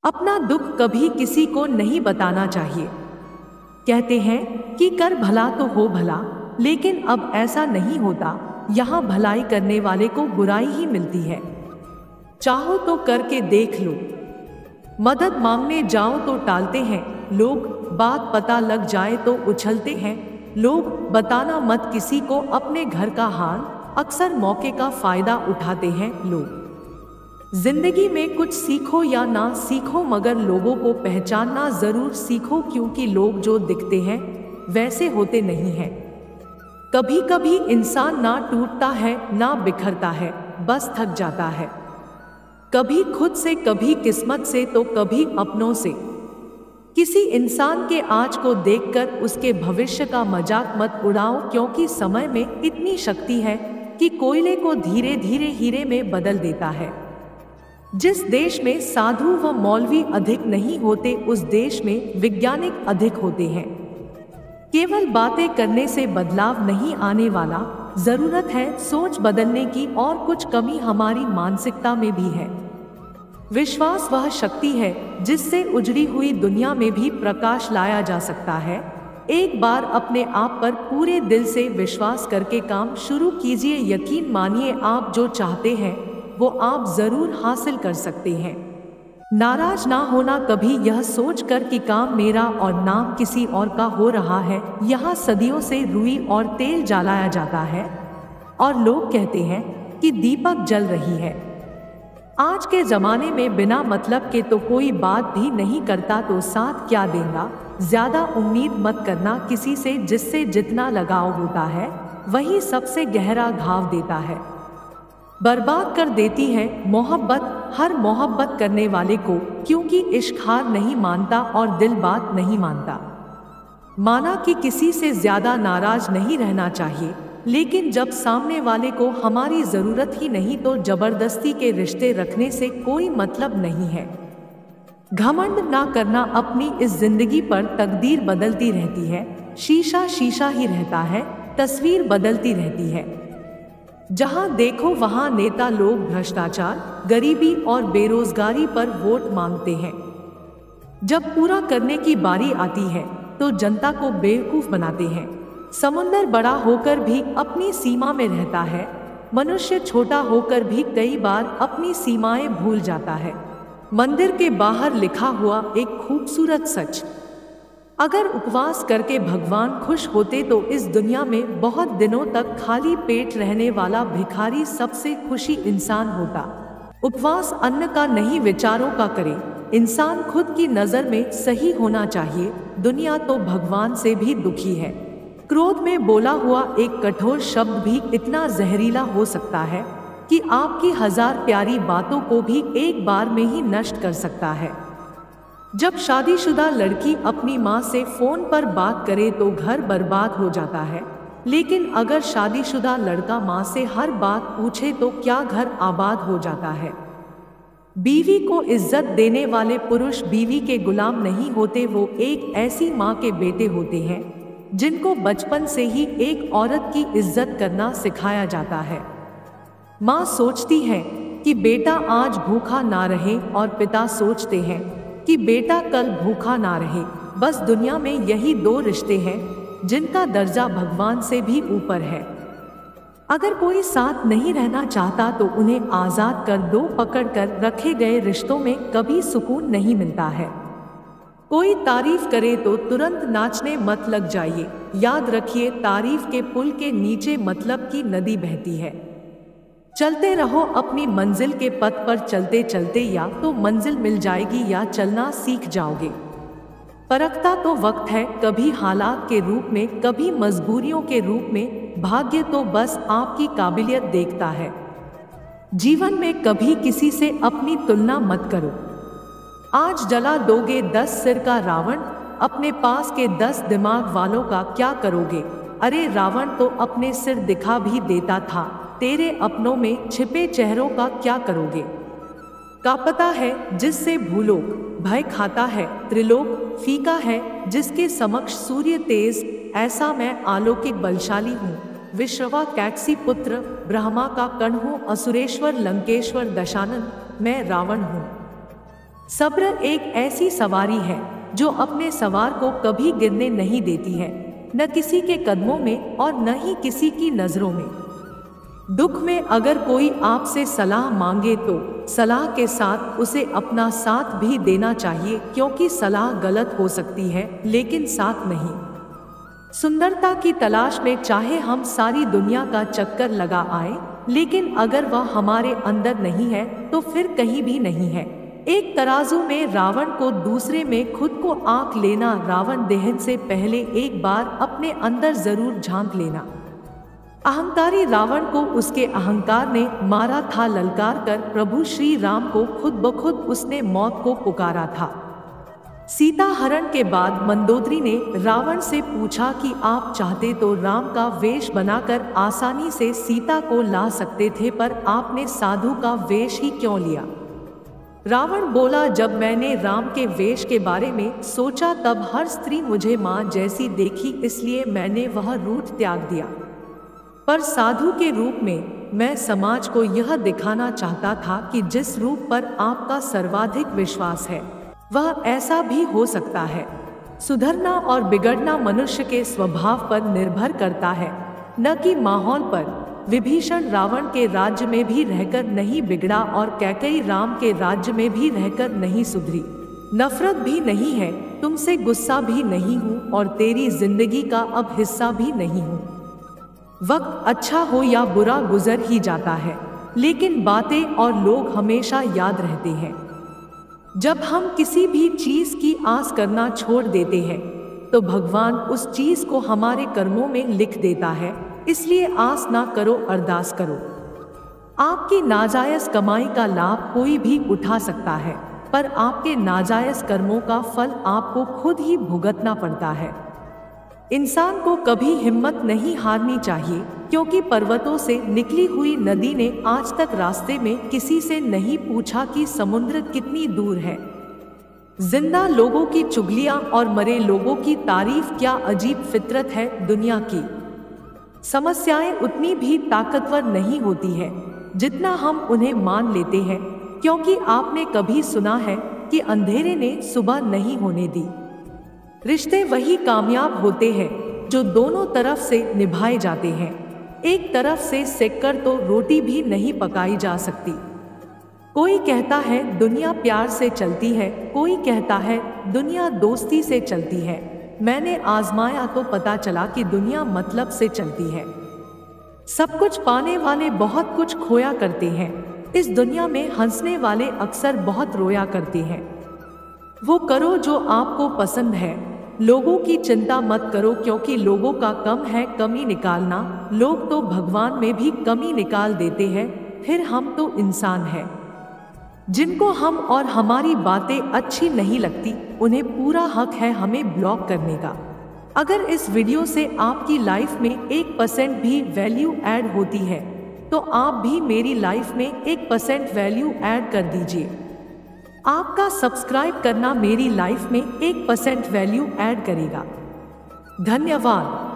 अपना दुख कभी किसी को नहीं बताना चाहिए। कहते हैं कि कर भला तो हो भला, लेकिन अब ऐसा नहीं होता। यहाँ भलाई करने वाले को बुराई ही मिलती है। चाहो तो करके देख लो। मदद मांगने जाओ तो टालते हैं लोग, बात पता लग जाए तो उछलते हैं लोग। बताना मत किसी को अपने घर का हाल, अक्सर मौके का फायदा उठाते हैं लोग। जिंदगी में कुछ सीखो या ना सीखो, मगर लोगों को पहचानना जरूर सीखो, क्योंकि लोग जो दिखते हैं वैसे होते नहीं हैं। कभी कभी इंसान ना टूटता है ना बिखरता है, बस थक जाता है। कभी खुद से, कभी किस्मत से, तो कभी अपनों से। किसी इंसान के आज को देखकर उसके भविष्य का मजाक मत उड़ाओ, क्योंकि समय में इतनी शक्ति है कि कोयले को धीरे धीरे हीरे में बदल देता है। जिस देश में साधु व मौलवी अधिक नहीं होते, उस देश में वैज्ञानिक अधिक होते हैं। केवल बातें करने से बदलाव नहीं आने वाला, जरूरत है सोच बदलने की, और कुछ कमी हमारी मानसिकता में भी है। विश्वास वह शक्ति है जिससे उजड़ी हुई दुनिया में भी प्रकाश लाया जा सकता है। एक बार अपने आप पर पूरे दिल से विश्वास करके काम शुरू कीजिए। यकीन मानिए, आप जो चाहते हैं वो आप जरूर हासिल कर सकते हैं। नाराज ना होना कभी यह सोचकर कि काम मेरा और नाम किसी और का हो रहा है। यहाँ सदियों से रुई और तेल जलाया जाता है और लोग कहते हैं कि दीपक जल रही है। आज के जमाने में बिना मतलब के तो कोई बात भी नहीं करता, तो साथ क्या देगा। ज्यादा उम्मीद मत करना किसी से, जिससे जितना लगाव होता है वही सबसे गहरा घाव देता है। बर्बाद कर देती है मोहब्बत हर मोहब्बत करने वाले को, क्योंकि इश्क हार नहीं मानता और दिल बात नहीं मानता। माना कि किसी से ज्यादा नाराज नहीं रहना चाहिए, लेकिन जब सामने वाले को हमारी जरूरत ही नहीं तो जबरदस्ती के रिश्ते रखने से कोई मतलब नहीं है। घमंड ना करना, अपनी इस जिंदगी पर तकदीर बदलती रहती है। शीशा शीशा ही रहता है, तस्वीर बदलती रहती है। जहां देखो वहां नेता लोग भ्रष्टाचार, गरीबी और बेरोजगारी पर वोट मांगते हैं। जब पूरा करने की बारी आती है तो जनता को बेवकूफ बनाते हैं। समुंदर बड़ा होकर भी अपनी सीमा में रहता है, मनुष्य छोटा होकर भी कई बार अपनी सीमाएं भूल जाता है। मंदिर के बाहर लिखा हुआ एक खूबसूरत सच, अगर उपवास करके भगवान खुश होते तो इस दुनिया में बहुत दिनों तक खाली पेट रहने वाला भिखारी सबसे खुशी इंसान होता। उपवास अन्न का नहीं विचारों का करे। इंसान खुद की नजर में सही होना चाहिए। दुनिया तो भगवान से भी दुखी है। क्रोध में बोला हुआ एक कठोर शब्द भी इतना जहरीला हो सकता है कि आपकी 1000 प्यारी बातों को भी एक बार में ही नष्ट कर सकता है। जब शादीशुदा लड़की अपनी माँ से फोन पर बात करे तो घर बर्बाद हो जाता है, लेकिन अगर शादीशुदा लड़का माँ से हर बात पूछे तो क्या घर आबाद हो जाता है। बीवी को इज्जत देने वाले पुरुष बीवी के गुलाम नहीं होते, वो एक ऐसी माँ के बेटे होते हैं जिनको बचपन से ही एक औरत की इज्जत करना सिखाया जाता है। माँ सोचती है कि बेटा आज भूखा ना रहे, और पिता सोचते हैं कि बेटा कल भूखा ना रहे। बस दुनिया में यही 2 रिश्ते हैं जिनका दर्जा भगवान से भी ऊपर है। अगर कोई साथ नहीं रहना चाहता तो उन्हें आजाद कर दो। पकड़ कर रखे गए रिश्तों में कभी सुकून नहीं मिलता है। कोई तारीफ करे तो तुरंत नाचने मत लग जाइए। याद रखिए, तारीफ के पुल के नीचे मतलब की नदी बहती है। चलते रहो अपनी मंजिल के पथ पर, चलते चलते या तो मंजिल मिल जाएगी या चलना सीख जाओगे। परखता तो वक्त है, कभी हालात के रूप में, कभी मजबूरियों के रूप में। भाग्य तो बस आपकी काबिलियत देखता है। जीवन में कभी किसी से अपनी तुलना मत करो। आज जला दोगे 10 सिर का रावण, अपने पास के 10 दिमाग वालों का क्या करोगे। अरे रावण तो अपने सिर दिखा भी देता था, तेरे अपनों में छिपे चेहरों का क्या करोगे। का पता है जिससे भूलोक भय खाता है, त्रिलोक फीका है जिसके समक्ष सूर्य तेज। ऐसा मैं अलौकिक बलशाली हूँ, विश्रवा कैकसी पुत्र, ब्रह्मा का कण हूँ, असुरेश्वर लंकेश्वर दशानन, मैं रावण हूँ। सब्र एक ऐसी सवारी है जो अपने सवार को कभी गिरने नहीं देती है, न किसी के कदमों में और न ही किसी की नजरों में। दुख में अगर कोई आपसे सलाह मांगे तो सलाह के साथ उसे अपना साथ भी देना चाहिए, क्योंकि सलाह गलत हो सकती है लेकिन साथ नहीं। सुंदरता की तलाश में चाहे हम सारी दुनिया का चक्कर लगा आए, लेकिन अगर वह हमारे अंदर नहीं है तो फिर कहीं भी नहीं है। एक तराजू में रावण को, दूसरे में खुद को आंक लेना। रावण दहन से पहले एक बार अपने अंदर जरूर झांक लेना। अहंकारी रावण को उसके अहंकार ने मारा था। ललकार कर प्रभु श्री राम को खुद ब खुद उसने मौत को पुकारा था। सीता हरण के बाद मंदोदरी ने रावण से पूछा कि आप चाहते तो राम का वेश बनाकर आसानी से सीता को ला सकते थे, पर आपने साधु का वेश ही क्यों लिया? रावण बोला, जब मैंने राम के वेश के बारे में सोचा तब हर स्त्री मुझे माँ जैसी देखी, इसलिए मैंने वह रूप त्याग दिया। पर साधु के रूप में मैं समाज को यह दिखाना चाहता था कि जिस रूप पर आपका सर्वाधिक विश्वास है वह ऐसा भी हो सकता है। सुधरना और बिगड़ना मनुष्य के स्वभाव पर निर्भर करता है, न कि माहौल पर। विभीषण रावण के राज्य में भी रहकर नहीं बिगड़ा और कैकेयी राम के राज्य में भी रहकर नहीं सुधरी। नफरत भी नहीं है, तुमसे गुस्सा भी नहीं हूँ और तेरी जिंदगी का अब हिस्सा भी नहीं हूँ। वक्त अच्छा हो या बुरा गुजर ही जाता है, लेकिन बातें और लोग हमेशा याद रहते हैं। जब हम किसी भी चीज की आस करना छोड़ देते हैं तो भगवान उस चीज को हमारे कर्मों में लिख देता है। इसलिए आस ना करो, अरदास करो। आपकी नाजायज कमाई का लाभ कोई भी उठा सकता है, पर आपके नाजायज कर्मों का फल आपको खुद ही भुगतना पड़ता है। इंसान को कभी हिम्मत नहीं हारनी चाहिए, क्योंकि पर्वतों से निकली हुई नदी ने आज तक रास्ते में किसी से नहीं पूछा कि समुद्र कितनी दूर है। जिंदा लोगों की चुगलियां और मरे लोगों की तारीफ क्या अजीब फितरत है दुनिया की। समस्याएं उतनी भी ताकतवर नहीं होती है जितना हम उन्हें मान लेते हैं, क्योंकि आपने कभी सुना है कि अंधेरे ने सुबह नहीं होने दी। रिश्ते वही कामयाब होते हैं जो दोनों तरफ से निभाए जाते हैं। एक तरफ से सेककर तो रोटी भी नहीं पकाई जा सकती। कोई कहता है दुनिया प्यार से चलती है, कोई कहता है दुनिया दोस्ती से चलती है। मैंने आजमाया तो पता चला कि दुनिया मतलब से चलती है। सब कुछ पाने वाले बहुत कुछ खोया करते हैं। इस दुनिया में हंसने वाले अक्सर बहुत रोया करते हैं। वो करो जो आपको पसंद है, लोगों की चिंता मत करो, क्योंकि लोगों का कम है कमी निकालना। लोग तो भगवान में भी कमी निकाल देते हैं, फिर हम तो इंसान हैं। जिनको हम और हमारी बातें अच्छी नहीं लगती उन्हें पूरा हक है हमें ब्लॉक करने का। अगर इस वीडियो से आपकी लाइफ में 1% भी वैल्यू ऐड होती है तो आप भी मेरी लाइफ में 1% वैल्यू ऐड कर दीजिए। आपका सब्सक्राइब करना मेरी लाइफ में 1% वैल्यू ऐड करेगा। धन्यवाद।